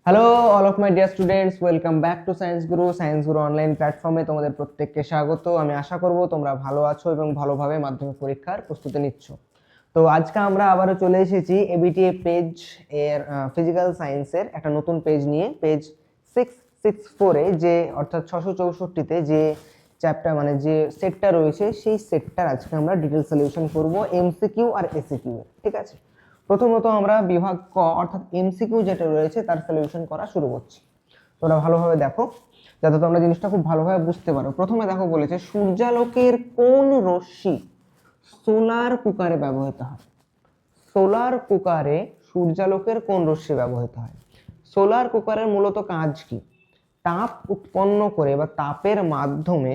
Hello all of my dear students, welcome back to science Guru online প্ল্যাটফর্মে তোমাদের প্রত্যেককে স্বাগত। আমি আশা করব তোমরা ভালো আছো এবং ভালোভাবে মাধ্যমিক পরীক্ষার প্রস্তুতি নিচ্ছ। তো আজকে আমরা আবারও চলে এসেছি এবিটিএ পেজ এর ফিজিক্যাল সায়েন্সের একটা নতুন পেজ নিয়ে, পেজ 664-এ, যে অর্থাৎ 664-তে যে চ্যাপ্টার মানে যে সেটটা রয়েছে সেই সেটটার আজকে আমরা ডিটেল সলিউশন করব, এমসিকিউ আর এসিকিউ। ঠিক আছে, প্রথমত আমরা বিভাগ ক অর্থাৎ এমসিকিউ যেটা রয়েছে তার সলিউশন করা শুরু করছি। তোমরা ভালোভাবে দেখো যাতে তোমরা জিনিসটা খুব ভালোভাবে বুঝতে পারো। প্রথমে দেখো, বলেছে সূর্যালোকের কোন রশ্মি সোলার কুকারে ব্যবহৃত হয়? সোলার কুকারে সূর্যালোকের কোন রশ্মি ব্যবহৃত হয়? সোলার কুকারের মূলত কাজ কি? তাপ উৎপন্ন করে বা তাপের মাধ্যমে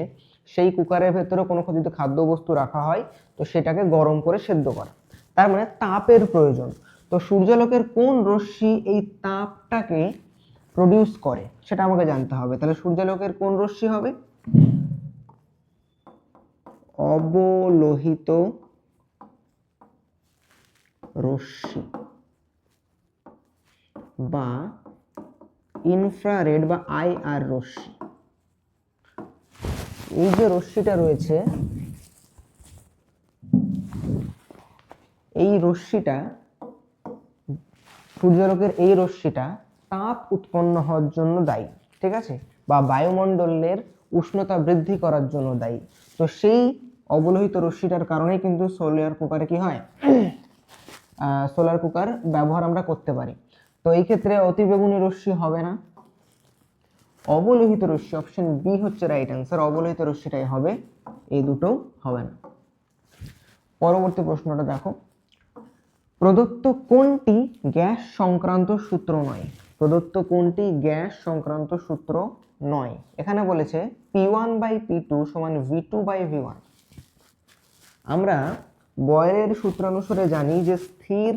সেই কুকারের ভেতরে কোনো যদি খাদ্যবস্তু রাখা হয় তো সেটাকে গরম করে সেদ্ধ করা, তার মানে তাপের প্রয়োজন। তো সূর্যালোকের কোন রশ্মি এই তাপটাকে প্রডিউস করে সেটা আমাকে জানতে হবে। তাহলে সূর্যালোকের কোন রশ্মি হবে? অবলোহিত রশ্মি বা ইনফ্রারেড বা আইআর রশ্মি। এই যে রশ্মিটা রয়েছে, এই রশ্মিটা, সূর্যালোকের এই রশ্মিটা তাপ উৎপন্ন হওয়ার জন্য দায়ী। ঠিক আছে, বা বায়ুমণ্ডলের উষ্ণতা বৃদ্ধি করার জন্য দায়ী। তো সেই অবলোহিত রশ্মিটার কারণেই কিন্তু সোলার কুকারে কি হয়, সোলার কুকার ব্যবহার আমরা করতে পারি। তো এই ক্ষেত্রে অতিবেগুনি রশ্মি হবে না, অবলোহিত রশ্মি, অপশন বি হচ্ছে রাইট অ্যান্সার। অবলোহিত রশ্মিটাই হবে, এই দুটো হবে না। পরবর্তী প্রশ্নটা দেখো, প্রদত্ত কোনটি গ্যাস সংক্রান্ত সূত্র নয়? প্রদত্ত কোনটি গ্যাস সংক্রান্ত সূত্র নয়? এখানে বলেছে P1/P2 সমান V2/V1। আমরা বয়েলের সূত্রানুসারে জানি যে স্থির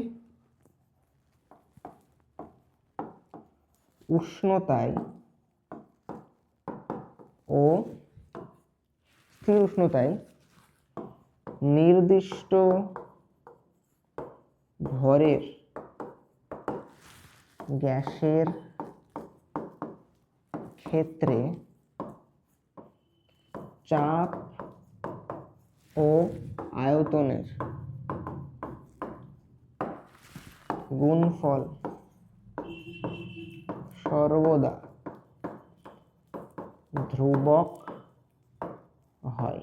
উষ্ণতায় ও স্থির উষ্ণতায় নির্দিষ্ট ভরের গ্যাসের ক্ষেত্রে চাপ ও আয়তনের গুণফল সর্বদা ধ্রুবক হয়।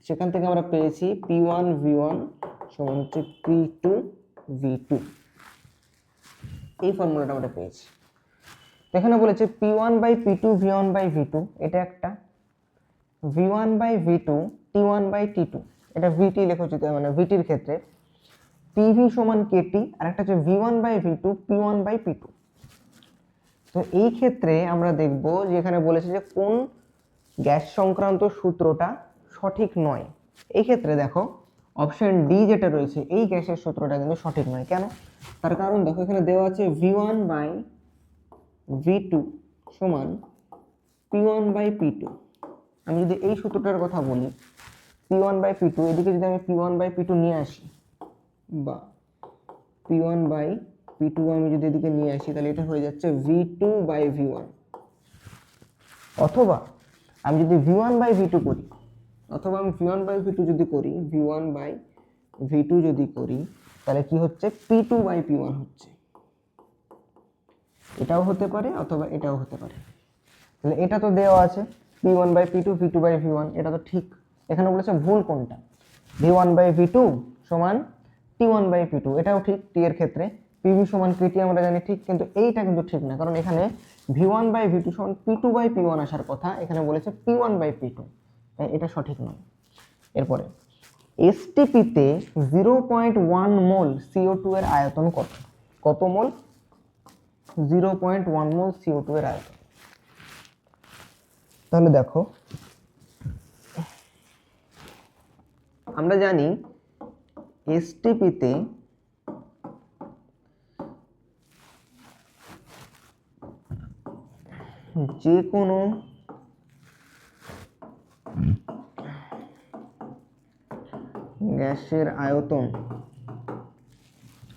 সেখান থেকে আমরা পেয়েছি P1V1 সমান হচ্ছে P2V2, এই ফর্মুলাটা আমরা পেয়েছি। এখানে বলেছে P1/P2 V1/V2, এটা একটা, V1/V2 T1/T2, এটা VT লেখা উচিত, মানে VT-র ক্ষেত্রে PV সমান KT, আর একটা হচ্ছে V1/V2 P1/P2। তো এই ক্ষেত্রে আমরা দেখব যে এখানে বলেছে যে কোন গ্যাস সংক্রান্ত সূত্রটা সঠিক নয়। এই ক্ষেত্রে দেখো অপশন ডি যেটা রয়েছে, এই গ্যাসের সূত্রটা কিন্তু সঠিক নয়। কেন? তার কারণ দেখো এখানে দেওয়া আছে V1/V2 সমান P1/P2। আমি যদি এই সূত্রটার কথা বলি, P1/P2, এদিকে যদি আমি P1/P2 নিয়ে আসি, বা P1/P2 আমি যদি এদিকে নিয়ে আসি, তাহলে এটা হয়ে যাচ্ছে V2/V1। অথবা আমি যদি V1/V2 করি, অথবা আমি V1/V2 যদি করি, V1/V2 যদি করি, তাহলে কি হচ্ছে, P2/P1 হচ্ছে। এটাও হতে পারে অথবা এটাও হতে পারে। তাহলে এটা তো দেওয়া আছে P1/P2 V2/V1, এটা তো ঠিক। এখানে বলেছে ভুল কোনটা, V1/V2 সমান T1/P2, এটাও ঠিক টি এর ক্ষেত্রে। PV সমান PT আমরা জানি ঠিক, কিন্তু এইটা কিন্তু ঠিক না, কারণ এখানে V1/V2 সমান P2/P1 আসার কথা, এখানে বলেছে P1/P2, তাই এটা সঠিক নয়। এরপরে এসটিপিতে 0.1 মোল CO2 এর আয়তন কত? কত মোল? 0.1 মোল CO2 এর আয়তন। তাহলে দেখো, আমরা জানি এসটিপিতে যে কোনো গ্যাসের আয়তন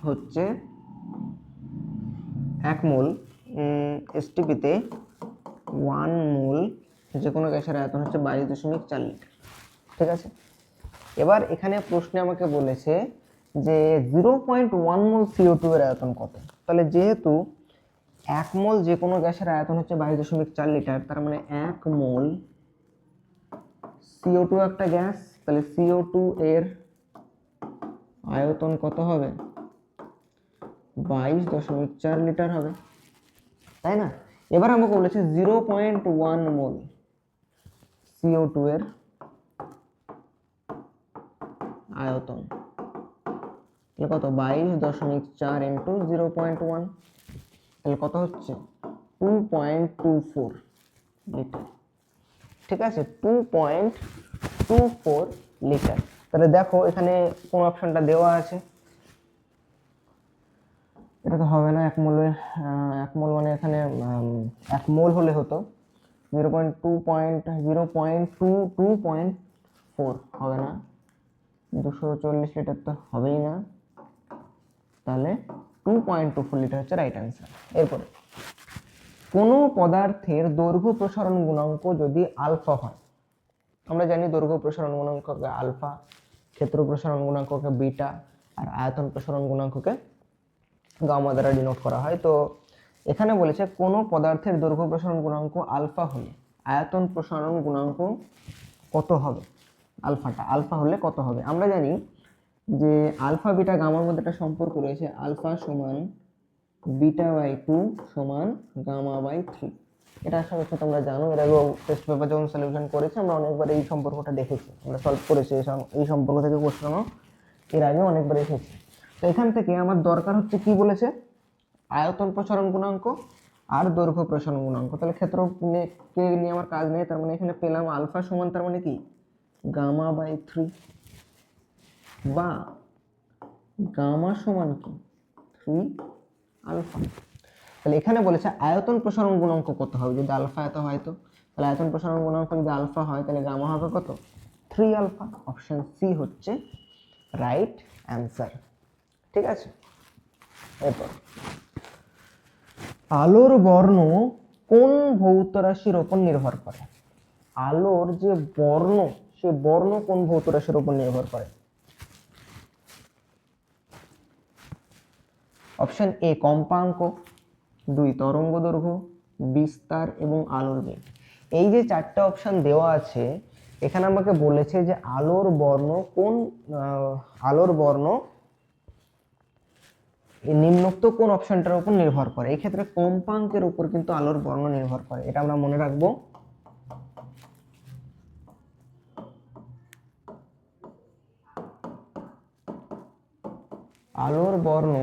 হচ্ছে 1 মোল এসটিপিতে 1 মোল যে কোনো গ্যাসের আয়তন হচ্ছে 22.4 লিটার। ঠিক আছে, এবার এখানে প্রশ্নে আমাকে বলেছে যে 0.1 মোল CO2 এর আয়তন কত। তাহলে যেহেতু 1 মোল যে কোনো গ্যাসের আয়তন হচ্ছে 22.4 লিটার, তার মানে 1 মোল CO2 একটা গ্যাস, তাহলে CO2 এর আয়তন কত হবে? 22.4 লিটার হবে, তাই না? এবার আমাকে বলেছে 0.1 মোল CO2 এর আয়তন, তাহলে কত? 22.4 ইন্টু 0.1, তাহলে কত হচ্ছে? 2.24 লিটার। ঠিক আছে, 2.24 লিটার। তাহলে দেখো এখানে কোন অপশনটা দেওয়া আছে? এটা তো হবে না, 1 মোলের 1 মোল মানে এখানে 1 মোল হলে হতো 0.2.4 হবে না, 240 লিটার তো হবেই না, তাহলে 2.24 লিটার হচ্ছে রাইট অ্যান্সার। এরপরে কোনো পদার্থের দৈর্ঘ্য প্রসারণ গুণাঙ্ক যদি আলফা হয়, আমরা জানি দৈর্ঘ্য প্রসারণ গুণাঙ্ককে আলফা, ক্ষেত্র প্রসারণ গুণাঙ্ককে বিটা, আর আয়তন প্রসারণ গুণাঙ্ককে গামা দ্বারা ডিনোট করা হয়। তো এখানে বলেছে কোনো পদার্থের দৈর্ঘ্য প্রসারণ গুণাঙ্ক আলফা হলে আয়তন প্রসারণ গুণাঙ্ক কত হবে? আলফা হলে কত হবে? আমরা জানি যে আলফা বিটা গামার মধ্যে একটা সম্পর্ক রয়েছে, আলফা সমান বিটা বাই 2 সমান গামা বাই 3। এটা আশা করছি তোমরা জানো, এর আগেও টেস্ট পেপার যখন সলিউশন করেছি আমরা অনেকবার এই সম্পর্কটা দেখেছি, আমরা সলভ করেছি এই সম্পর্ক থেকে কোশ্চেনও এর আগে অনেকবার এসেছে। তো এখান থেকে আমার দরকার হচ্ছে কি বলেছে? আয়তন প্রসারণ গুণাঙ্ক আর দৈর্ঘ্য প্রসারণ গুণাঙ্ক। তাহলে ক্ষেত্র কে নিয়ে আমার কাজ নেই, তার মানে এখানে পেলাম আলফা সমান তার মানে কি গামা বাই 3, বা গামা সমান কি 3 আলফা। তাহলে এখানে বলেছে আয়তন প্রসারণ গুণাঙ্ক কত হবে যদি আলফা এত হয়, তো তাহলে আয়তন প্রসারণ গুণাঙ্ক যদি আলফা হয় তাহলে গামা হবে কত? 3 আলফা। অপশন সি হচ্ছে রাইট অ্যান্সার। ঠিক আছে, এরপর আলোর বর্ণ কোন ভৌত রাশির উপর নির্ভর করে? আলোর যে বর্ণ, সে বর্ণ কোন ভৌত রাশির উপর নির্ভর করে? অপশন এ কম্পাঙ্ক, 2 তরঙ্গ দৈর্ঘ্য, বিস্তার এবং আলোর বেগ। এই যে 4টা অপশন দেওয়া আছে, এখানে আমাকে বলেছে যে আলোর বর্ণ নিম্নোক্ত কোন অপশনটার উপর নির্ভর করে? এই ক্ষেত্রে কম্পাঙ্কের উপর কিন্তু আলোর বর্ণ নির্ভর করে, এটা আমরা মনে রাখবো। আলোর বর্ণ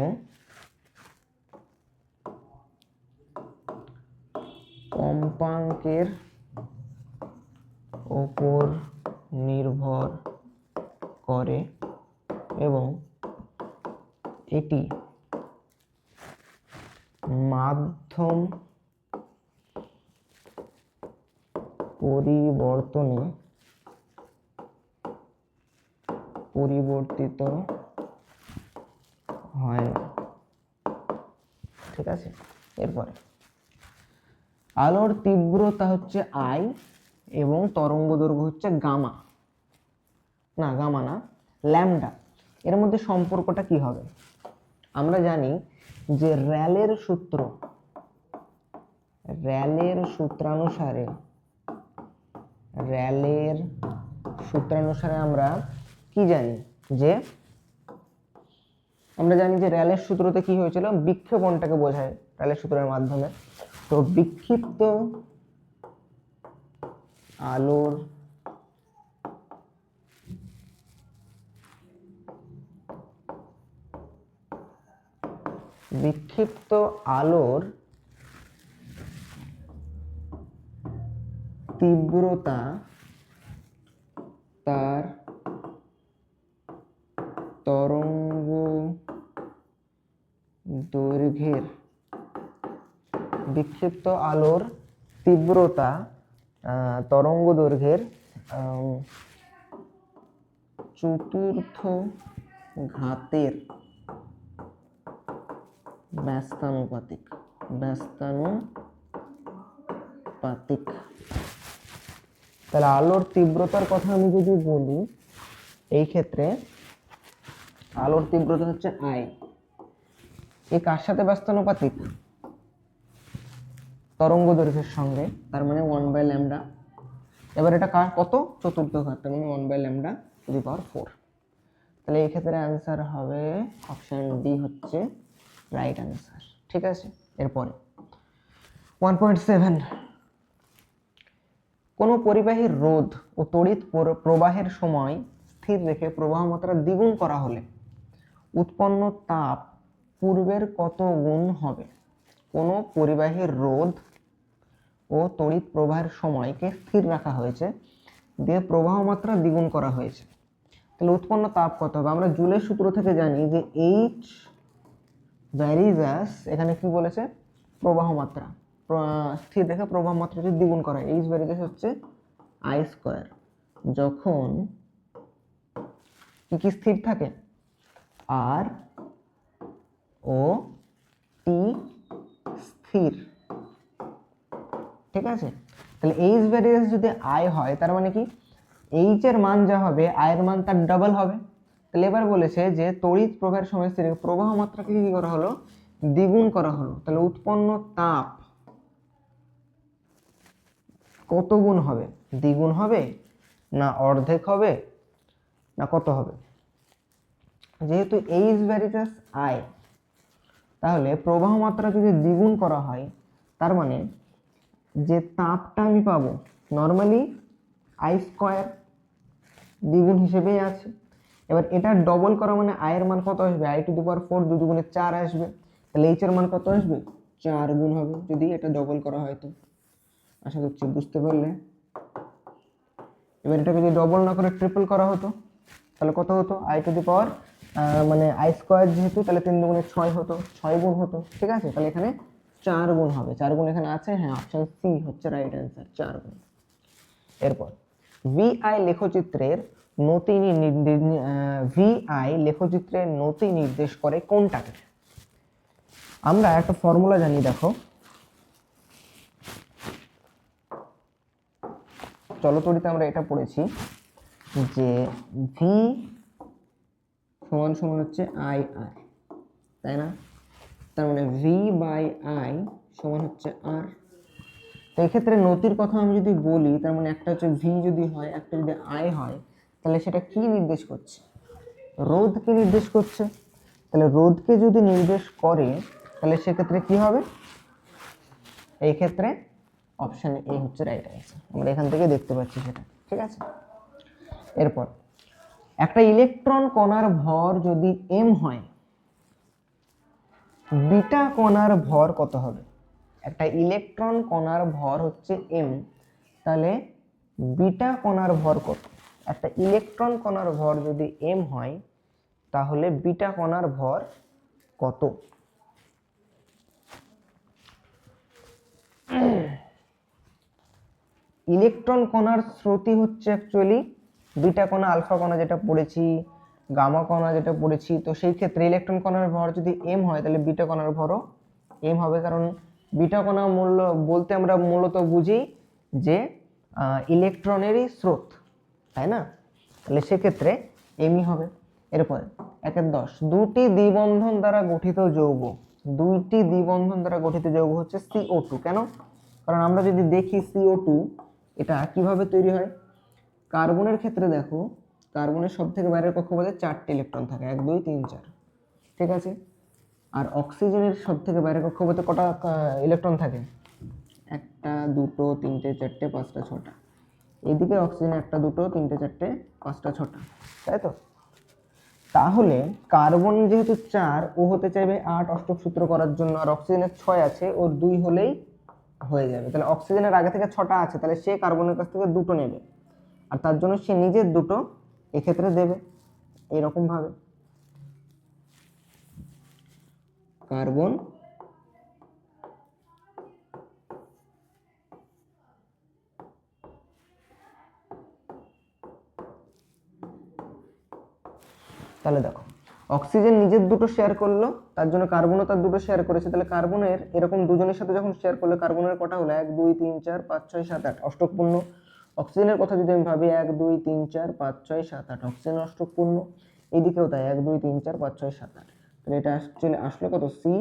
কম্পাঙ্কের উপর নির্ভর করে এবং এটি মাধ্যম পরিবর্তিত হয় না। ঠিক আছে, এরপরে আলোর তীব্রতা হচ্ছে আই এবং তরঙ্গ দৈর্ঘ্য হচ্ছে গামা না ল্যামডা। এর মধ্যে সম্পর্কটা কি হবে? আমরা জানি যে র্যালের সূত্রানুসারে আমরা কি জানি যে র্যালের সূত্রতে কি হয়েছিল? বিক্ষেপণটাকে বোঝায় র্যালের সূত্রের মাধ্যমে। তো বিক্ষিপ্ত আলোর তীব্রতা তার তরঙ্গ দৈর্ঘ্যের বিক্ষিপ্ত আলোর তীব্রতা তরঙ্গ দৈর্ঘ্যের চতুর্থ ঘাতের ব্যস্তানুপাতিক ব্যস্তানুপাতিক। তাহলে আলোর তীব্রতার কথা আমি যদি বলি, এই ক্ষেত্রে আলোর তীব্রতা হচ্ছে আই, এই কার সাথে ব্যস্তানুপাতিক? তরঙ্গ দৈর্ঘ্যের সঙ্গে, তার মানে 1/λ। এবার এটা কার কত? চতুর্থ ঘাত, তার মানে 1/λ⁴। তাহলে এই ক্ষেত্রে অ্যান্সার হবে অপশন ডি হচ্ছে রাইট অ্যান্সার। ঠিক আছে, এরপরে 1.7, কোনো পরিবাহীর রোধ ও তড়িৎ প্রবাহের সময় স্থির রেখে প্রবাহ মাত্রা দ্বিগুণ করা হলে উৎপন্ন তাপ পূর্বের কত গুণ হবে? কোনো পরিবাহীর রোধ ও তড়িৎ প্রবাহের সময়কে স্থির রাখা হয়েছে, দিয়ে প্রবাহ মাত্রা দ্বিগুণ করা হয়েছে, তাহলে উৎপন্ন তাপ কত হবে? আমরা জুলের সূত্র থেকে জানি যে এইচ ভ্যারিজ অ্যাজ, এখানে কি বলেছে? প্রবাহ মাত্রা, স্থির রেখে প্রবাহ মাত্রা যদি দ্বিগুণ করা হয়, এইচ ভ্যারিজ হচ্ছে আই স্কোয়ার। যখন কি কি স্থির থাকে? আর ও টি স্থির। ঠিক আছে, তাহলে এইচ ভ্যারিয়েন্স যদি আই হয়, তার মানে কি এইচ এর মান যা হবে আই এর মান তার ডাবল হবে। তাহলে এবার বলেছে যে তড়িৎ প্রবাহের সময় স্থির প্রবাহ মাত্রাকে কি করা হলো? দ্বিগুণ করা হলো। তাহলে উৎপন্ন তাপ কত গুণ হবে? দ্বিগুণ হবে না অর্ধেক হবে না কত হবে? যেহেতু এইচ ভ্যারিয়েন্স আই, তাহলে প্রবাহ মাত্রা যদি দ্বিগুণ করা হয়, তার মানে যে তাপটা আমি পাবো নর্মালি আই স্কোয়ার দ্বিগুণ হিসেবেই আছে। এবার এটা ডবল করা মানে আই এর মান কত আসবে? I⁴ 2 দুগুণে 4 আসবে। তাহলে এইচ এর মান কত আসবে? 4 গুণ হবে, যদি এটা ডবল করা হয়। তো আশা করছি বুঝতে পারলে। এবার এটাকে যদি ডবল না করে ট্রিপল করা হতো, তাহলে কত হতো? I⁻, মানে আই স্কোয়ার যেহেতু, তাহলে 3 দুগুণে 6 হতো, 6 গুণ হতো। ঠিক আছে, তাহলে এখানে 4 গুণ হবে। 4 গুণ এখানে আছে, হ্যাঁ, অপশন সি হচ্ছে রাইট অ্যান্সার, 4 গুণ। এরপর ভিআই লেখচিত্রের নতি নির্দেশ করে কোনটাকে? আমরা একটা ফর্মুলা জানি, দেখো চলতরিতে আমরা এটা পড়েছি যে ভি সমান সমান হচ্ছে আই আর, তাই না? তার মানে ভি বাই আই সমান হচ্ছে আর। তো এক্ষেত্রে নতির কথা আমি যদি বলি, তার মানে একটা হচ্ছে ভি যদি হয়, একটা যদি আই হয়, তাহলে সেটা কি নির্দেশ করছে? রোধকে নির্দেশ করছে। তাহলে রোধকে যদি নির্দেশ করে, তাহলে সেক্ষেত্রে কি হবে? এই ক্ষেত্রে অপশন এ হচ্ছে রাইট অ্যান্সার, আমরা এখান থেকে দেখতে পাচ্ছি সেটা। ঠিক আছে, এরপর একটা ইলেকট্রন কণার ভর যদি এম হয়, বিটা কণার ভর কত হবে? একটা ইলেকট্রন কণার ভর হচ্ছে এম, তাহলে বিটা কণার ভর কত? একটা ইলেকট্রন কণার ভর যদি এম হয়, তাহলে বিটা কণার ভর কত? ইলেকট্রন কণার শ্রুতি হচ্ছে অ্যাকচুয়ালি বিটা কণা, আলফা কণা যেটা পড়েছি, গামা কণা যেটা পড়েছি। তো সেই ক্ষেত্রে ইলেকট্রন কণার ভর যদি এম হয়, তাহলে বিটা কণার ভরও এম হবে, কারণ বিটা কণা মূল্য বলতে আমরা মূলত বুঝি যে ইলেকট্রনেরই স্রোত, তাই না? তাহলে সেক্ষেত্রে এমই হবে। এরপরে 1-10, দুটি দ্বিবন্ধন দ্বারা গঠিত যৌগ, দুইটি দ্বিবন্ধন দ্বারা গঠিত যৌগ হচ্ছে CO2। কেন? কারণ আমরা যদি দেখি CO2 এটা কিভাবে তৈরি হয়। কার্বনের ক্ষেত্রে দেখো, কার্বনের সব থেকে বাইরের কক্ষপথে 4টি ইলেকট্রন থাকে, 1 2 3 4। ঠিক আছে, আর অক্সিজেনের সব থেকে বাইরের কক্ষপথে কটা ইলেকট্রন থাকে? 1 2 3 4 5 6টা। এইদিকে অক্সিজেন 1 2 3 4 5 6টা, তাই তো? তাহলে কার্বন যেহেতু 4, ও হতে চাইবে 8 অষ্টক সূত্র করার জন্য, আর অক্সিজেনের 6 আছে, ওর 2 হলেই হয়ে যাবে। তাহলে অক্সিজেনের আগে থেকে 6টা আছে, তাহলে সে কার্বনের কাছ থেকে 2টো নেবে, আর তার জন্য সে নিজের 2টো এক্ষেত্রে দেবে। এইরকম ভাবে কার্বন তাহলে দেখো অক্সিজেন নিজের দুটো শেয়ার করলো, তার জন্য কার্বনও তার দুটো শেয়ার করেছে, তাহলে কার্বনের এরকম দুজনের সাথে যখন শেয়ার করলো, কার্বনের কটা হলো 1 2 3 4 5 6 7 8 অষ্টক পূর্ণ। অক্সিজেনের কথা যদি আমি ভাবি 1 2 3 4 5 6 7 8 অক্সিজেন অষ্টক পূর্ণ, এইদিকেও তাই 1 2 3 4 5 6 7 8। তাহলে এটা অ্যাকচুয়ালি আসলো কত, সি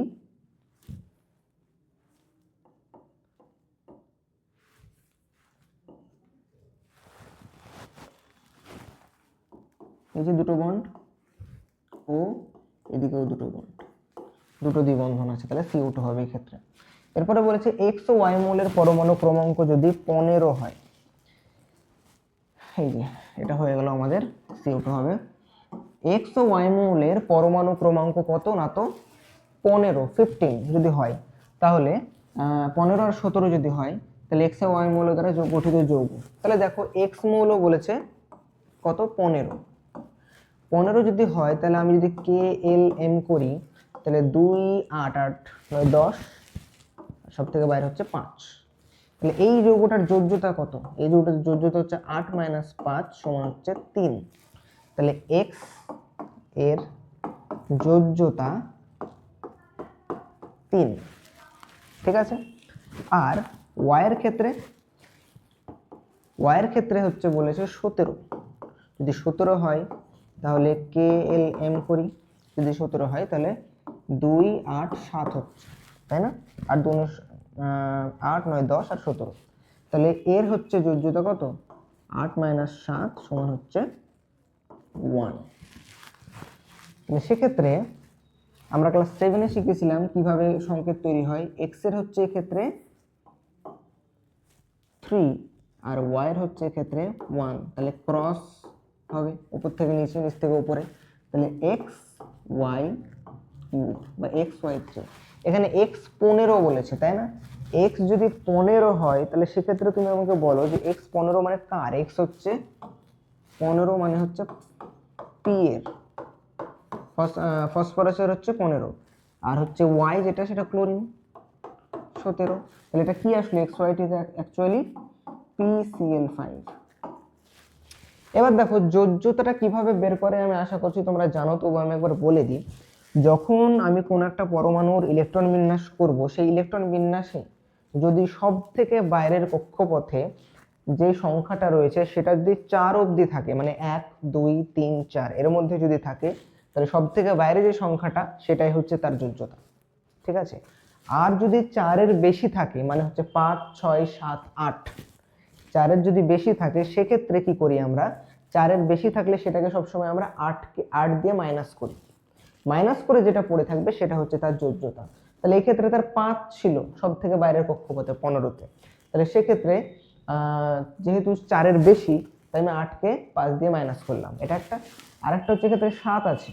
এই যে দুটো বন্ড ও এদিকেও দুটো বন্ড, দুটো দ্বিবন্ধন আছে, তাহলে CO2 হবে এই ক্ষেত্রে। এরপরে বলেছে এক্স ও ওয়াই মৌলের পরমাণু ক্রমাঙ্ক যদি 15 হয়, এই যে এটা হয়ে গেল আমাদের CO2 হবে। এক্স ও ওয়াই মৌলের পরমাণু ক্রমাঙ্ক কত না, তো 15 যদি হয়, তাহলে 15 আর 17 যদি হয়, তাহলে এক্স ও ওয়াই মৌল দ্বারা গঠিত যৌগ। তাহলে দেখো এক্স মৌল বলেছে কত, 15 যদি হয়, তাহলে আমি যদি KLM করি, তাহলে 2 8 8 9 10, সব থেকে বাইরে হচ্ছে 5। তাহলে এই যৌগটার যোজ্যতা কত, এই যৌগটার যোজ্যতা হচ্ছে 8 - 5 সমান হচ্ছে 3। তাহলে এক্স এর যোজ্যতা 3, ঠিক আছে। আর ওয়াই এর ক্ষেত্রে হচ্ছে বলেছে 17। যদি 17 হয় তাহলে KLM করি, যদি 17 হয় তাহলে 2 8 7 হচ্ছে, তাই না? আর 2 8 9 10 আর 17, তাহলে এর হচ্ছে যোজ্যতা কত, 8 - 7 সমান হচ্ছে 1। সেক্ষেত্রে আমরা ক্লাস 7-এ শিখেছিলাম কিভাবে সংকেত তৈরি হয়। এক্স এর হচ্ছে এক্ষেত্রে 3 আর ওয়াই এর হচ্ছে এক্ষেত্রে 1, তাহলে ক্রস হবে উপর থেকে নিচে, নিচ থেকে উপরে, তাহলে এক্স ওয়াই কিউব বা এক্স ওয়াই 3। এখানে এক্স 15 বলেছে, তাই না? এক্স যদি 15 হয়, তাহলে সেক্ষেত্রে তুমি আমাকে বলো যে এক্স 15 মানে কার? এক্স হচ্ছে 15 মানে হচ্ছে পি এর, ফসফরাসের হচ্ছে 15, আর হচ্ছে ওয়াই যেটা সেটা ক্লোরিন 17। তাহলে এটা কি আসলে, x Y T actually PCl5। এবার দেখো যোজ্যতাটা কিভাবে বের করে, আমি আশা করছি তোমরা জানো, তবু আমি একবার বলে দিই। যখন আমি কোন একটা পরমাণুর ইলেকট্রন বিন্যাস করব, সেই ইলেকট্রন বিন্যাসে যদি সব থেকে বাইরের কক্ষপথে যে সংখ্যাটা রয়েছে সেটা যদি 4 অবধি থাকে, মানে 1 2 3 4 এর মধ্যে যদি থাকে, তাহলে সব থেকে বাইরে যে সংখ্যাটা সেটাই হচ্ছে তার যোজ্যতা, ঠিক আছে। আর যদি 4-এর বেশি থাকে, মানে হচ্ছে 5 6 7 8, 4-এর যদি বেশি থাকে, সেক্ষেত্রে কি করি আমরা, 4-এর বেশি থাকলে সেটাকে সবসময় আমরা 8 দিয়ে মাইনাস করি, মাইনাস করে যেটা পড়ে থাকবে সেটা হচ্ছে তার যোজ্যতা। তাহলে এই ক্ষেত্রে তার 5 ছিল সব থেকে বাইরের কক্ষপথে 15-তে, তাহলে সেক্ষেত্রে যেহেতু 4-এর বেশি, তাই আমি 8কে 5 দিয়ে মাইনাস করলাম, এটা একটা। আর একটা হচ্ছে ক্ষেত্রে 7 আছে,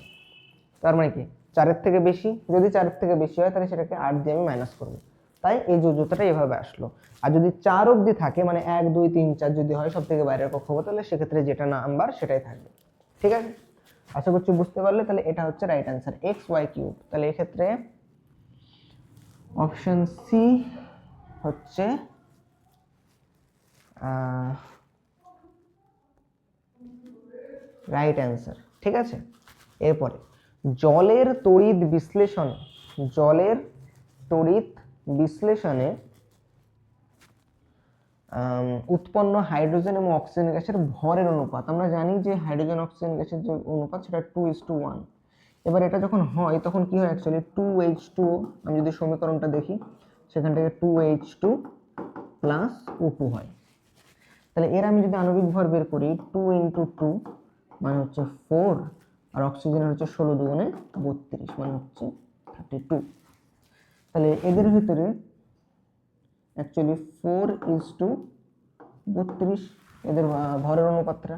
তার মানে কি 4-এর থেকে বেশি, যদি 4-এর থেকে বেশি হয় তাহলে সেটাকে 8 দিয়ে আমি মাইনাস করবো, তাই এই যোজ্যতাটা এভাবে আসলো। আর যদি 4 অবধি থাকে, মানে 1 2 3 4 যদি হয় সব থেকে বাইরের কক্ষপথ, তাহলে সেক্ষেত্রে যেটা নাম্বার সেটাই থাকবে, ঠিক আছে। আশা করছি বুঝতে পারলে। তাহলে এটা হচ্ছে right answer, x y cube. তাহলে এক্ষেত্রে অপশন সি হচ্ছে রাইট অ্যান্সার, ঠিক আছে। এরপরে জলের তড়িৎ বিশ্লেষণে উৎপন্ন হাইড্রোজেন এবং অক্সিজেন গ্যাসের ভরের অনুপাত, আমরা জানি যে হাইড্রোজেন অক্সিজেন গ্যাসের যে অনুপাত সেটা 2:1। এবার এটা যখন হয় তখন কি হয়, অ্যাকচুয়ালি 2H2O, আমি যদি সমীকরণটা দেখি সেখান থেকে 2H2 প্লাস O2 হয়। তাহলে এর আমি যদি আণবিক ভর বের করি, 2 × 2 মানে হচ্ছে 4, আর অক্সিজেনের হচ্ছে 16 দুগুণে 32 মানে হচ্ছে 32। তাহলে এদের ভিতরে অ্যাকচুয়ালি 4:32 এদের ভরের অনুপাতটা,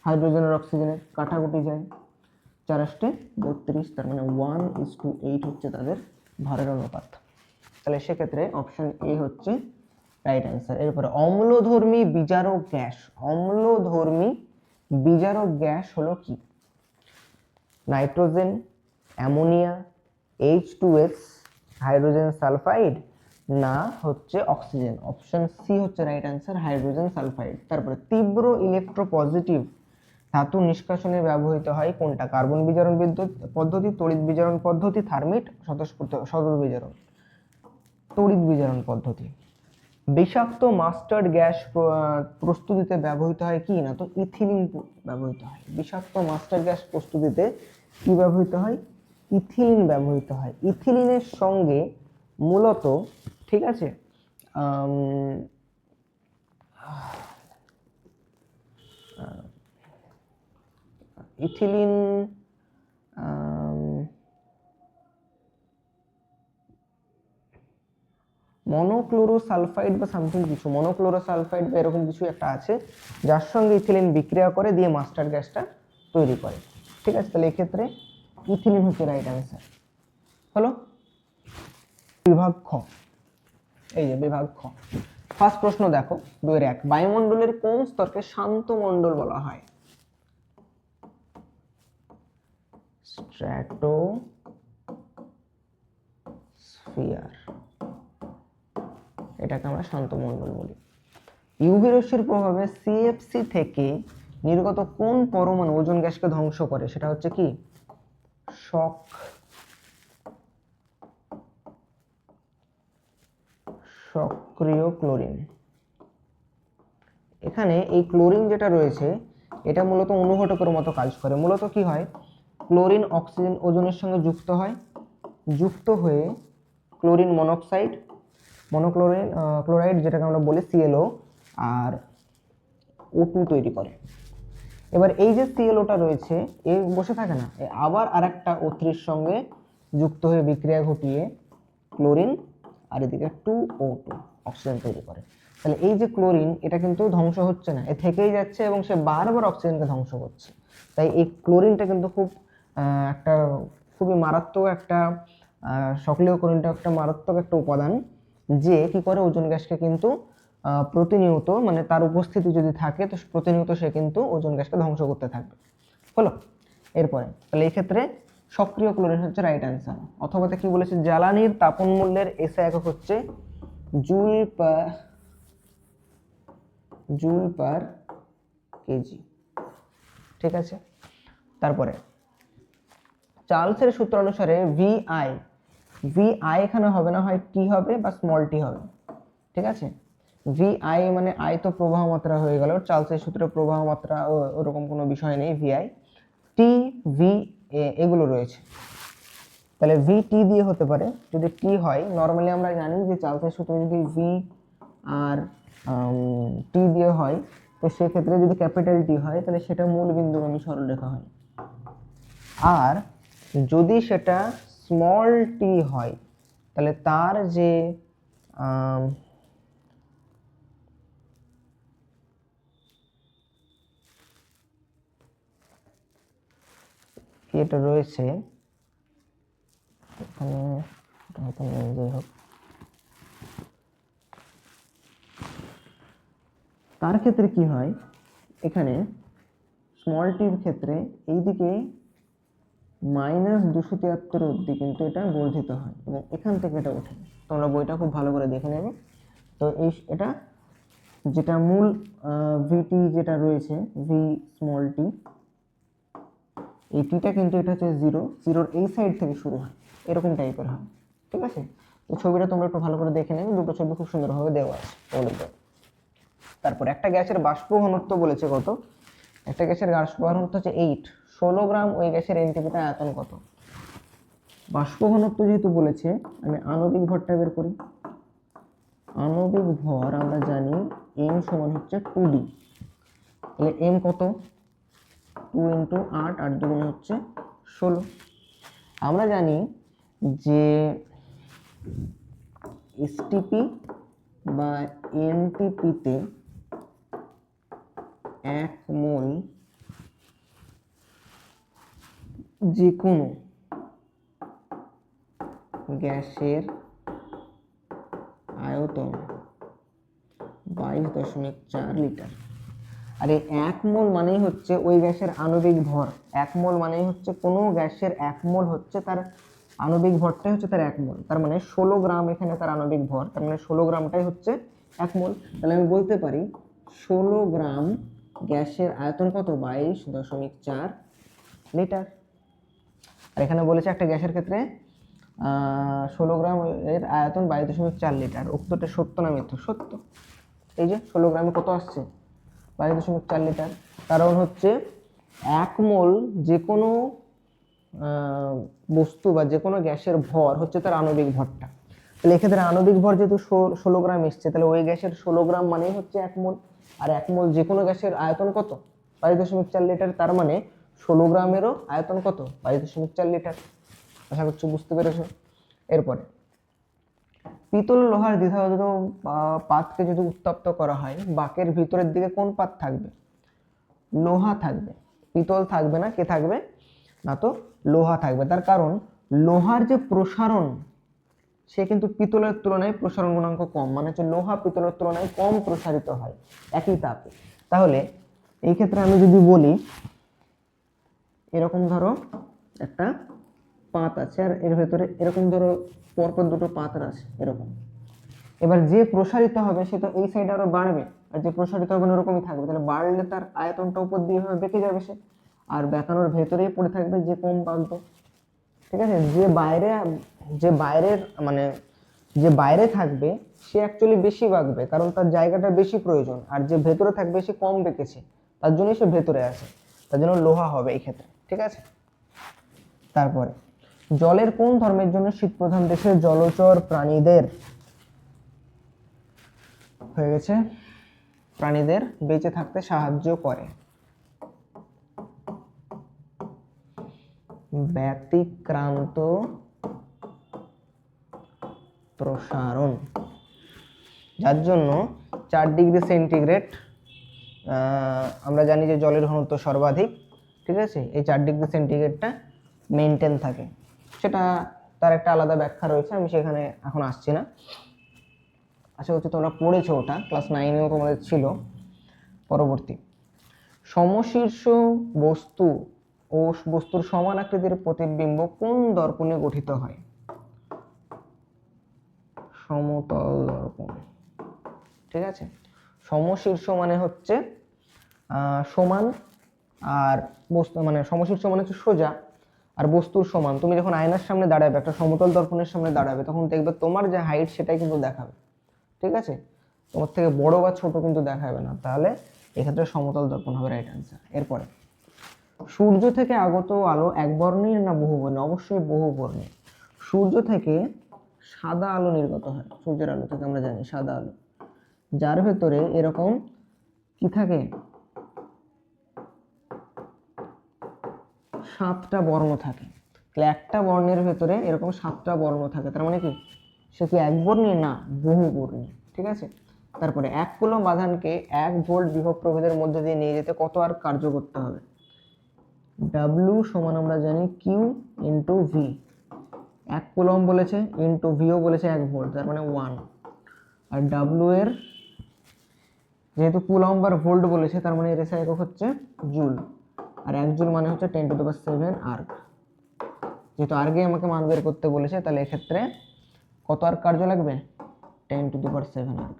হাইড্রোজেনের অক্সিজেনের কাটাকুটি যায়, 4 × 32, তার মানে 1:8 হচ্ছে তাদের ভরের অনুপাত। তাহলে সেক্ষেত্রে অপশন এ হচ্ছে রাইট অ্যান্সার। এরপরে অম্লধর্মী বিজারক গ্যাস হলো কি? Nitrogen, ammonia, H2S, hydrogen sulphide, না হচ্ছে অক্সিজেন। অপশন সি হচ্ছে রাইট অ্যান্সার, হাইড্রোজেন সালফাইড। তারপরে তীব্র ইলেকট্রোপজিটিভ ধাতু নিষ্কাশনে ব্যবহৃত হয় কোনটা? কার্বন বিজারণ বিদ্যুৎ পদ্ধতি, তড়িৎ বিজারণ পদ্ধতি, থার্মিট, স্বতঃস্ফূর্ত বিজারণ। তড়িৎ বিজারণ পদ্ধতি। বিষাক্ত মাস্টার্ড গ্যাস প্রস্তুতিতে ব্যবহৃত হয় কি? না তো ইথিলিন ব্যবহৃত হয়। বিষাক্ত মাস্টার্ড গ্যাস প্রস্তুতিতে কি ব্যবহৃত হয়? ইথিলিন ব্যবহৃত হয়। ইথিলিনের সঙ্গে মূলত, ঠিক আছে, ইথিলিন মনোক্লোরোসালফাইড বা সামথিং কিছু, মনোক্লোরোসালফাইড বা এরকম কিছু একটা আছে, যার সঙ্গে ইথিলিন বিক্রিয়া করে দিয়ে মাস্টার্ড গ্যাসটা তৈরি করে। ঠিক আছে, তাহলে এক্ষেত্রে ইথিলিন হচ্ছে রাইট অ্যান্সার। হলো বিভাগ খ। এই যে বিভাগ খ। ফার্স্ট প্রশ্ন দেখো 2-1, বায়ুমণ্ডলের কোন স্তরকে শান্ত মণ্ডল বলা হয়? স্ট্র্যাটোস্ফিয়ার, এটাকে আমরা শান্ত মণ্ডল বলি। ইউভি রশ্মির প্রভাবে সিএফসি থেকে নির্গত কোন পরমাণু ওজোন গ্যাসকে ধ্বংস করে? সেটা হচ্ছে কি? সক্রিয় ক্লোরিন। এখানে এই ক্লোরিন যেটা রয়েছে এটা মূলত অনুঘটকের মতো কাজ করে। মূলত কি হয়, ক্লোরিন অক্সিজেন ওজনের সঙ্গে যুক্ত হয়, যুক্ত হয়ে ক্লোরিন মনোক্সাইড, ক্লোরাইড যেটাকে আমরা বলি সিএলও, আর O2 তৈরি করে। এবার এই যে সিএলওটা রয়েছে এ বসে থাকে না, আবার আরেকটা O3 সঙ্গে যুক্ত হয়ে বিক্রিয়া ঘটিয়ে ক্লোরিন আর এদিকে 2O2 অক্সিজেন তৈরি করে। তাহলে এই যে ক্লোরিন এটা কিন্তু ধ্বংস হচ্ছে না, এ থেকেই যাচ্ছে এবং সে বারবার অক্সিজেনকে ধ্বংস করছে। তাই এই ক্লোরিনটা কিন্তু একটা খুবই মারাত্মক একটা সক্রিয় ক্লোরিনটা একটা মারাত্মক একটা উপাদান, যে কি করে ওজোন গ্যাসকে কিন্তু প্রতিনিয়ত, মানে তার উপস্থিতি যদি থাকে তো প্রতিনিয়ত সে কিন্তু ওজোন গ্যাসকে ধ্বংস করতে থাকবে। হলো, এরপরে তাহলে এই ক্ষেত্রে সক্রিয় ক্লোরিন হচ্ছে রাইট অ্যান্সার। অথবা কি বলেছে, জ্বালানির তাপন মূল্যের এসআই একক হচ্ছে জুল পার কেজি। ঠিক আছে, তারপরে চার্লসের সূত্র অনুসারে ভিআই এখানে হবে না, হয় টি হবে বা স্মল টি হবে। ঠিক আছে, ভিআই মানে আই তো প্রবাহ মাত্রা হয়ে গেল, চার্লসের সূত্রে প্রবাহ মাত্রা ওরকম কোনো বিষয় নেই। ভিআই, টি, ভি এগুলো রয়েছে। তাহলে ভি টি দিয়ে হতে পারে। যদি টি হয়, নর্মালি আমরা জানি যে চার্লসের সূত্রে যদি ভি আর টি দিয়ে হয় তো সেক্ষেত্রে যদি ক্যাপিটাল টি হয় তাহলে সেটা মূল বিন্দুগামী সরলরেখা হয়, আর যদি সেটা স্মল টি হয় তাহলে তার যে এটা রয়েছে এখানে, যাই হোক, তার ক্ষেত্রে কি হয়, এখানে স্মল টির ক্ষেত্রে এইদিকে -273 অবধি কিন্তু এটা বর্ধিত হয় এবং এখান থেকে এটা ওঠে। তোমরা বইটা খুব ভালো করে দেখে নেবে। তো এটা যেটা মূল ভিটি যেটা রয়েছে, ভি স্মল টি, এই টিটা কিন্তু এটা হচ্ছে জিরোর এই সাইড থেকে শুরু হয়, এরকম টাইপের হয়। ঠিক আছে, তো ছবিটা তোমরা একটু ভালো করে দেখে নেবে, দুটো ছবি খুব সুন্দরভাবে দেওয়া আছে বলে দেবো। তারপর একটা গ্যাসের বাষ্প ঘনত্ব বলেছে কত? একটা গ্যাসের বাষ্প ঘনত্ব হচ্ছে 8, 16 গ্রাম। ওই গ্যাসের এনটিপিতে আয়তন কত? বাষ্প ঘনত্ব যেহেতু বলেছে, আমি আণবিক ভরটা বের করি। আণবিক ভর আমরা জানি m সমান হচ্ছে 2d। তাহলে m কত? 2 × 8, 8 দুগুণে হচ্ছে 16। আমরা জানি যে এসটিপি বা এনটিপিতে 1 মোল যে কোনো গ্যাসের আয়তন 22.4 লিটার। আর এই 1 মোল মানেই হচ্ছে ওই গ্যাসের আণবিক ভর। 1 মোল মানেই হচ্ছে কোনো গ্যাসের 1 মোল হচ্ছে তার আণবিক ভরটাই হচ্ছে তার 1 মোল। তার মানে 16 গ্রাম এখানে তার আণবিক ভর, তার মানে 16 গ্রামটাই হচ্ছে 1 মোল। তাহলে আমি বলতে পারি 16 গ্রাম গ্যাসের আয়তন কত? 22.4 লিটার। আর এখানে বলেছে একটা গ্যাসের ক্ষেত্রে 16 গ্রাম এর আয়তন 22.4 লিটার। উত্তরটা সত্য না মিথ্যা? সত্য। এই যে 16 গ্রামে কত আসছে? 22.4 লিটার। কারণ হচ্ছে 1 মোল যে কোনো বস্তু বা যে কোনো গ্যাসের ভর হচ্ছে তার আণবিক ভরটা। তাহলে এক্ষেত্রে আণবিক ভর যেহেতু 16 গ্রাম এসছে, তাহলে ওই গ্যাসের 16 গ্রাম মানেই হচ্ছে 1 মোল। আর 1 মোল যে কোনো গ্যাসের আয়তন কত? 22.4 লিটার। তার মানে 16 গ্রামেরও আয়তন কত? 22.4 লিটার। আশা করছি বুঝতে পেরেছো। এরপরে পিতল লোহার দ্বিধাগত পাতকে যদি উত্তপ্ত করা হয়, বাকের ভিতরের দিকে কোন পাত থাকবে? লোহা থাকবে, পিতল থাকবে না। কে থাকবে? না তো লোহা থাকবে। তার কারণ লোহার যে প্রসারণ, সে কিন্তু পিতলের তুলনায় প্রসারণ গুণাঙ্ক কম, মানে হচ্ছে লোহা পিতলের তুলনায় কম প্রসারিত হয় একই তাপে। তাহলে এই ক্ষেত্রে আমি যদি বলি, এরকম ধরো একটা পাত আছে আর এর ভেতরে এরকম ধরো পরপর দুটো পাত আছে এরকম। এবার যে প্রসারিত হবে সে তো এই সাইডে আরো বাড়বে, আর যে প্রসারিত হবে ওরকমই থাকবে। তাহলে বাড়লে তার আয়তনটা উপর দিয়ে বেঁকে যাবে সে, আর বেঁকানোর ভেতরেই পড়ে থাকবে যে কম বাঁকবে। ঠিক আছে? যে বাইরের মানে যে বাইরে থাকবে সে অ্যাকচুয়ালি বেশি বাঁকবে, কারণ তার জায়গাটা বেশি প্রয়োজন। আর যে ভেতরে থাকবে সে কম বেঁকেছে, তার জন্যই সে ভেতরে আসে। তার জন্য লোহা হবে এই ক্ষেত্রে। ঠিক আছে? তারপরে জলের কোন ধর্মের জন্য শীত প্রধান দেশের জলচর প্রাণীদের হয়ে গেছে প্রাণীদের বেঁচে থাকতে সাহায্য করে? ব্যতিক্রান্ত প্রসারণ, যার জন্য 4 ডিগ্রি সেন্টিগ্রেড আমরা জানি যে জলের ঘনত্ব সর্বাধিক। ঠিক আছে? এই 4 ডিগ্রি সেন্টিগ্রেডটা মেনটেন থাকে, সেটা তার একটা আলাদা ব্যাখ্যা রয়েছে, আমি সেখানে এখন আসছি না। আশা করছি তোমরা পড়েছো, ওটা ক্লাস 9এও তোমাদের ছিল। পরবর্তী, সমশীর্ষ বস্তু ও বস্তুর সমান আকৃতির প্রতিবিম্ব কোন দর্পণে গঠিত হয়? সমতল দর্পণ। ঠিক আছে? সমশীর্ষ মানে হচ্ছে সমান, আর বস্তু মানে সমশীর্ষ মানে হচ্ছে সোজা, আর বস্তুর সমান। তুমি যখন আয়নার সামনে দাঁড়াবে, একটা সমতল দর্পণের সামনে দাঁড়াবে, তখন দেখবে তোমার যে হাইট সেটাই কিন্তু দেখাবে। ঠিক আছে? তোমার থেকে বড় বা ছোট কিন্তু দেখাবে না। তাহলে এক্ষেত্রে সমতল দর্পণ হবে রাইট অ্যান্সার। এরপরে সূর্য থেকে আগত আলো একবর্ণীয় না বহুবর্ণীয়? অবশ্যই বহুবর্ণীয়। সূর্য থেকে সাদা আলো নির্গত হয়, সূর্যের আলো থেকে আমরা জানি সাদা আলো, যার ভেতরে এরকম কি থাকে? 7টা বর্ণ থাকে। তাহলে একটা বর্ণের ভেতরে এরকম 7টা বর্ণ থাকে, তার মানে কি সে কি একবর্ণীয়? না, বহুবর্ণীয়। ঠিক আছে? তারপরে 1 কুলম্ব আধানকে 1 ভোল্ট বিভব প্রভেদের মধ্যে দিয়ে নিয়ে যেতে কত আর কার্য করতে হবে? W সমান আমরা জানি Q ইন্টু ভি। 1 কুলম্ব বলেছে, ইন্টু ভিও বলেছে 1 ভোল্ট, তার মানে 1। আর W এর যেহেতু কুলম্ব আর ভোল্ট বলেছে, তার মানে এর এসআই একক হচ্ছে জুল। আর 1 জুল মানে হচ্ছে 10⁻7 আর্ক। যেহেতু আর্গে আমাকে মান বের করতে বলেছে, তাহলে এক্ষেত্রে কত আর্ক কার্য লাগবে? 10⁻7 আর্ক।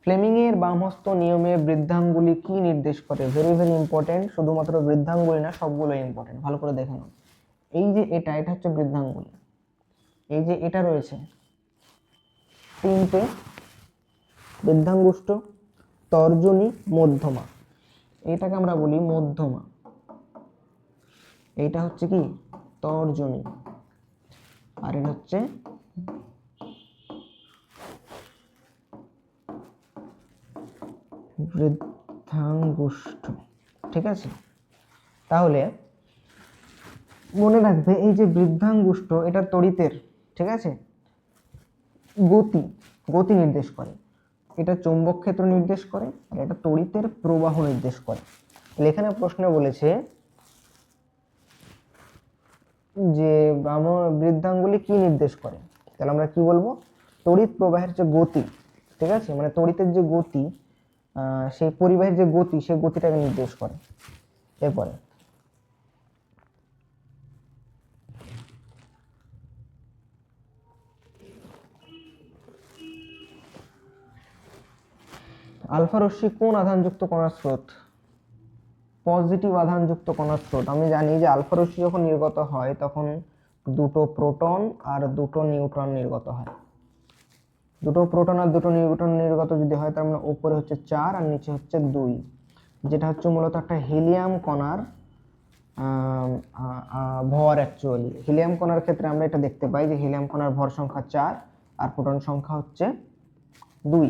ফ্লেমিং এর বামহস্ত নিয়মে বৃদ্ধাঙ্গুলি কি নির্দেশ করে? Very very important. শুধুমাত্র বৃদ্ধাঙ্গুলি না, সবগুলো ইম্পর্টেন্ট, ভালো করে দেখে নাও। এই যে এটা হচ্ছে বৃদ্ধাঙ্গুলি। এই যে এটা রয়েছে 3টে বৃদ্ধাঙ্গুষ্ঠ, তর্জনী, মধ্যমা। এটাকে আমরা বলি মধ্যমা। এইটা হচ্ছে কি? তর্জনী। আর এটা হচ্ছে বৃদ্ধাঙ্গুষ্ঠ। ঠিক আছে? তাহলে মনে রাখবে এই যে বৃদ্ধাঙ্গুষ্ঠ, এটা তড়িতের, ঠিক আছে, গতি নির্দেশ করে। এটা চৌম্বক ক্ষেত্র নির্দেশ করে, আর এটা তড়িতের প্রবাহ নির্দেশ করে। এখানে প্রশ্ন বলেছে যে বৃদ্ধাঙ্গুলি কি নির্দেশ করে, তাহলে আমরা কি বলবো? তড়িৎ প্রবাহের যে গতি। ঠিক আছে? মানে তড়িতের যে গতি, সেই পরিবাহের যে গতি, সেই গতিটাকে নির্দেশ করে। এরপরে আলফা রশ্মি কোন আধানযুক্ত কণার স্রোত? পজিটিভ আধানযুক্ত কণার স্রোত। আমি জানি যে আলফা রশ্মি যখন নির্গত হয় তখন দুটো প্রোটন আর দুটো নিউট্রন নির্গত হয়। দুটো প্রোটন আর দুটো নিউট্রন নির্গত যদি হয় তার মানে উপরে হচ্ছে 4 আর নিচে হচ্ছে 2, যেটা হচ্ছে মূলত একটা হিলিয়াম কণার ভর। অ্যাকচুয়ালি হিলিয়াম কণার ক্ষেত্রে আমরা এটা দেখতে পাই যে হিলিয়াম কণার ভর সংখ্যা 4 আর প্রোটন সংখ্যা হচ্ছে 2।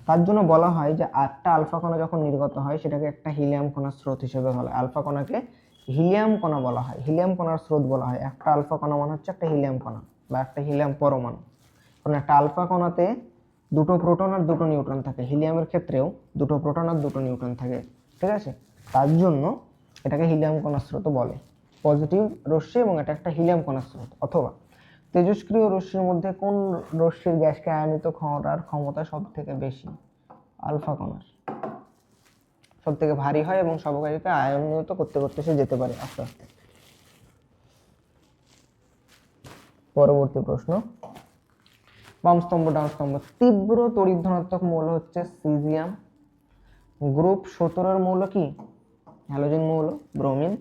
তার জন্য বলা হয় যে একটা আলফা কণা যখন নির্গত হয় সেটাকে একটা হিলিয়াম কণার স্রোত হিসেবে বলা হয়। আলফা কণাকে হিলিয়াম কণা বলা হয়, হিলিয়াম কণার স্রোত বলা হয়। একটা আলফা কণা মানে হচ্ছে একটা হিলিয়াম কণা বা একটা হিলিয়াম পরমাণু। কারণ একটা আলফা কণাতে দুটো প্রোটন আর দুটো নিউট্রন থাকে, হিলিয়ামের ক্ষেত্রেও দুটো প্রোটন আর দুটো নিউট্রন থাকে, ঠিক আছে? তার জন্য এটাকে হিলিয়াম কণার স্রোত বলে, পজিটিভ রশ্মি, এবং এটা একটা হিলিয়াম কণার স্রোত। অথবা তেজস্ক্রিয় রশ্মির মধ্যে কোন রশ্মির গ্যাসকে আয়নিত করার ক্ষমতা সব থেকে বেশি? আলফা কণার। সব থেকে ভারী হয় এবং সবকারীকে আয়নিত করতে করতে সে যেতে পারে আস্তে আস্তে। পরবর্তী প্রশ্ন, বাম স্তম্ভ ডান স্তম্ভ। তীব্র তড়িৎ ধনাত্মক মৌল হচ্ছে সিজিয়াম। গ্রুপ 17 মৌল কি? হ্যালোজেন মৌল, ব্রোমিন।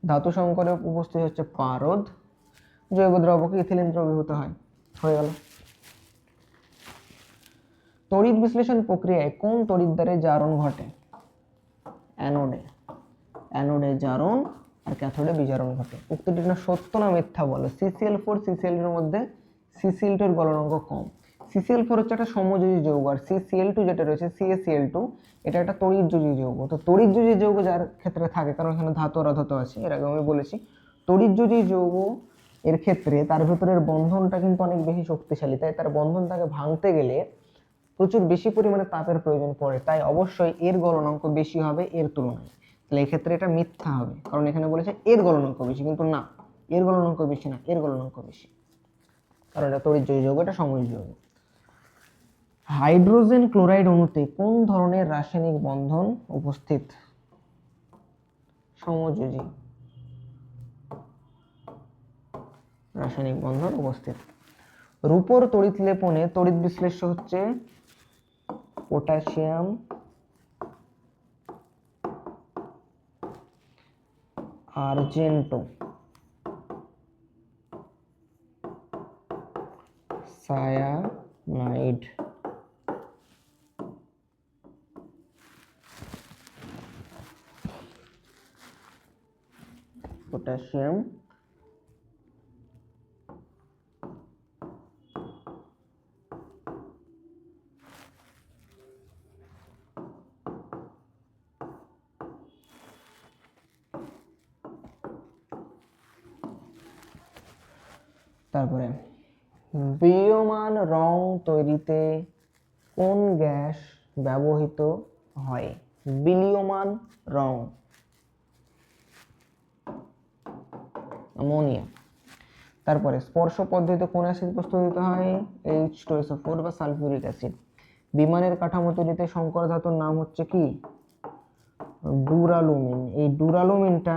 ধাতু সংকরে উপস্থিত হচ্ছে পারদ। জৈব দ্রবকে ইথিলিন দ্রবীভূত হয়। হয়ে গেল। তড়িৎ বিশ্লেষণ প্রক্রিয়ায় কোন তড়িৎদ্বারে জারণ ঘটে? অ্যানোডে। অ্যানোডে জারণ আর ক্যাথোডে বিজারণ ঘটে। উক্তিটি না সত্য না মিথ্যা বলো। CCl4 CCl2 এর মধ্যে CCl2 এর গলনাঙ্ক কম। CCl4 হচ্ছে একটা সমযোজী যৌগ, আর CCl2 যেটা রয়েছে CaCl2 এটা একটা তড়িৎযোজী যৌগ। তো তড়িৎযোজী যৌগ যার ক্ষেত্রে থাকে, কারণ এখানে ধাতু আর অধাতু আছে, এর আগে আমি বলেছি, তড়িৎযোজী যৌগ এর ক্ষেত্রে তার ভেতরের বন্ধনটা কিন্তু অনেক বেশি শক্তিশালী, তাই তার বন্ধনটাকে ভাঙতে গেলে প্রচুর বেশি পরিমাণে তাপের প্রয়োজন পড়ে, তাই অবশ্যই এর গলনাঙ্ক বেশি হবে এর তুলনায়। তাহলে এই ক্ষেত্রে এটা মিথ্যা হবে, কারণ এখানে বলেছে এর গলনাঙ্ক বেশি, কিন্তু না, এর গলনাঙ্ক বেশি না, এর গলনাঙ্ক বেশি, কারণ এটা তড়িৎযোজী যৌগ, এটা সমযোজী যৌগ। হাইড্রোজেন ক্লোরাইড অণুতে কোন ধরনের রাসায়নিক বন্ধন উপস্থিত? সমযোজী রাসায়নিক বন্ধন উপস্থিত। রূপোর তড়িৎ লেপনে তড়িৎ বিশ্লেষ্য হচ্ছে পটাশিয়াম আর্জেন্টো সায়ানাইড। পটাশিয়াম তারপরে বিলীয়মান রং তৈরিতে কোন গ্যাস ব্যবহৃত হয়? বিলীয়মান রং, অ্যামোনিয়া। তারপরে স্পর্শ পদ্ধতিতে কোন অ্যাসিড প্রস্তুত হয়? H2SO4 বা সালফিউরিক অ্যাসিড। বিমানের কাঠামো তৈরিতে সংকর ধাতুর নাম হচ্ছে কি? ডুরালুমিন। এই ডুরালুমিনটা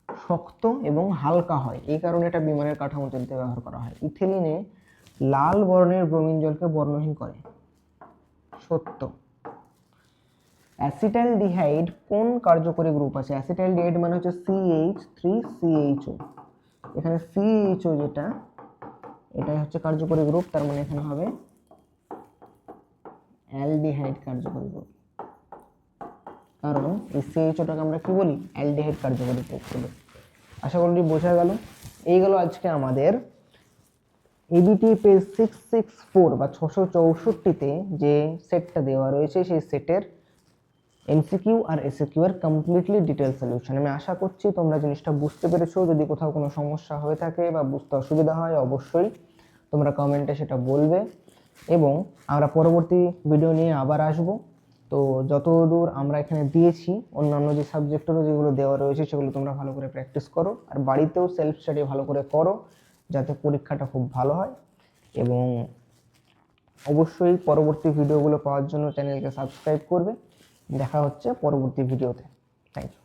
শক্ত এবং হালকা হয়, এই কারণে এটা বিমানের কাঠামো তৈরিতে ব্যবহার করা হয়। ইথিলিনে লাল বর্ণের ব্রোমিন জলকে বর্ণহীন করে। সত্য। অ্যাসিটালডিহাইড কোন কার্যকরী গ্রুপ আছে? অ্যাসিটালডিহাইড মানে হচ্ছে CH3CHO। এখানে CHO যেটা, এটাই হচ্ছে কার্যকরী গ্রুপ, তার মানে এখানে হবে অ্যালডিহাইড কার্যকরী গ্রুপ, কারণ এই CHOটাকে আমরা কি বলি? অ্যালডিহাইড কার্যকরী গ্রুপ বলি। আশা করি বোঝা গেল। এই গেল আজকে আমাদের EBT পেজ 664 বা 664তে যে সেটটা দেওয়া রয়েছে সেই সেটের এমসিকিউ আর এসকিউ এর কমপ্লিটলি ডিটেল সলিউশন। আমি আশা করছি তোমরা জিনিসটা বুঝতে পেরেছো। যদি কোথাও কোনো সমস্যা হয়ে থাকে বা বুঝতে অসুবিধা হয় অবশ্যই তোমরা কমেন্টে সেটা বলবে, এবং আমরা পরবর্তী ভিডিও নিয়ে আবার আসব। তো যতদূর আমরা এখানে দিয়েছি অন্যান্য যে সাবজেক্টেরও যেগুলো দেওয়া রয়েছে সেগুলো তোমরা ভালো করে প্র্যাকটিস করো, আর বাড়িতেও সেলফ স্টাডি ভালো করে করো যাতে পরীক্ষাটা খুব ভালো হয়। এবং অবশ্যই পরবর্তী ভিডিওগুলো পাওয়ার জন্য চ্যানেলকে সাবস্ক্রাইব করবে। দেখা হচ্ছে পরবর্তী ভিডিওতে। Thank you.